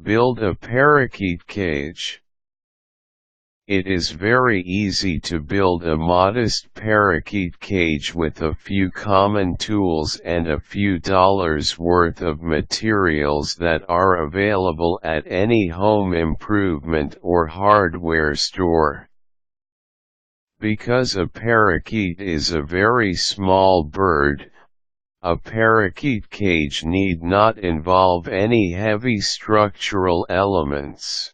Build a parakeet cage. It is very easy to build a modest parakeet cage with a few common tools and a few dollars worth of materials that are available at any home improvement or hardware store. Because a parakeet is a very small bird, a parakeet cage need not involve any heavy structural elements.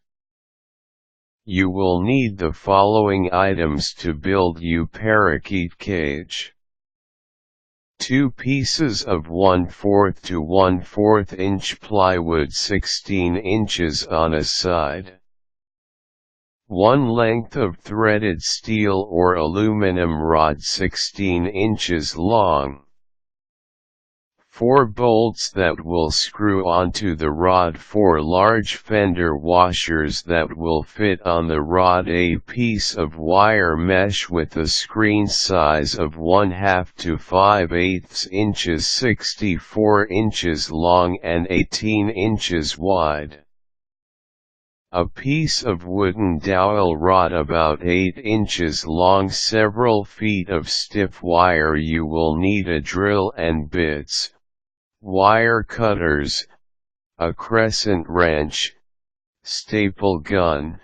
You will need the following items to build your parakeet cage. 2 pieces of 1/4 to 1/4 inch plywood 16 inches on a side. 1 length of threaded steel or aluminum rod 16 inches long. 4 bolts that will screw onto the rod. 4 large fender washers that will fit on the rod. A piece of wire mesh with a screen size of 1/2 to 5/8 inches 64 inches long and 18 inches wide. A piece of wooden dowel rod about 8 inches long. Several feet of stiff wire. You will need a drill and bits, wire cutters, a crescent wrench, staple gun,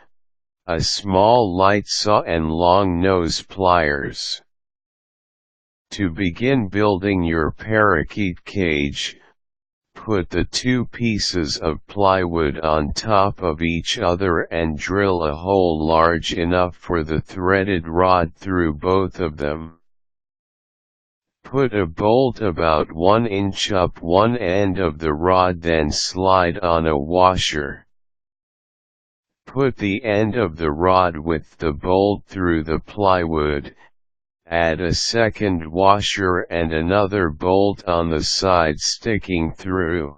a small light saw and long nose pliers. To begin building your parakeet cage, put the 2 pieces of plywood on top of each other and drill a hole large enough for the threaded rod through both of them. Put a bolt about 1 inch up one end of the rod, then slide on a washer. Put the end of the rod with the bolt through the plywood, add a second washer and another bolt on the side sticking through.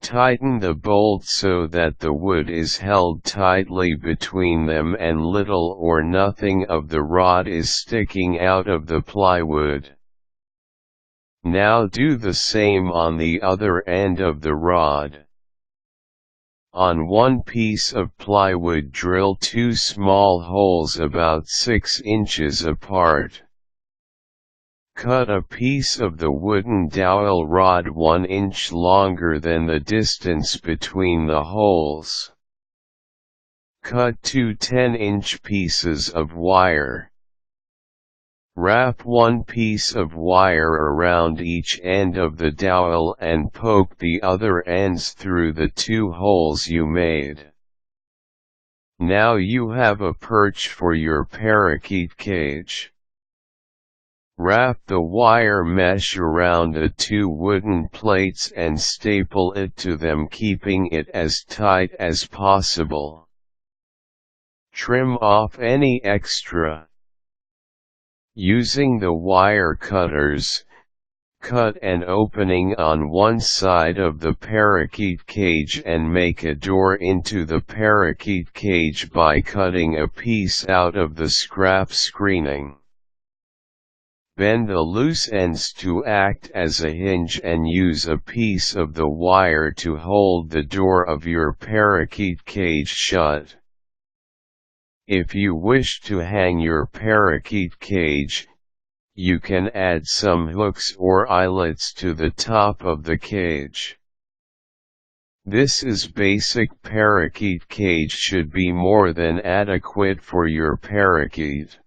Tighten the bolt so that the wood is held tightly between them and little or nothing of the rod is sticking out of the plywood. Now do the same on the other end of the rod. On one piece of plywood drill 2 small holes about 6 inches apart. Cut a piece of the wooden dowel rod 1 inch longer than the distance between the holes. Cut 2 10-inch pieces of wire. Wrap 1 piece of wire around each end of the dowel and poke the other ends through the 2 holes you made. Now you have a perch for your parakeet cage. Wrap the wire mesh around the 2 wooden plates and staple it to them, keeping it as tight as possible. Trim off any extra. Using the wire cutters, cut an opening on one side of the parakeet cage and make a door into the parakeet cage by cutting a piece out of the scrap screening. Bend the loose ends to act as a hinge and use a piece of the wire to hold the door of your parakeet cage shut. If you wish to hang your parakeet cage, you can add some hooks or eyelets to the top of the cage. This is basic parakeet cage should be more than adequate for your parakeet.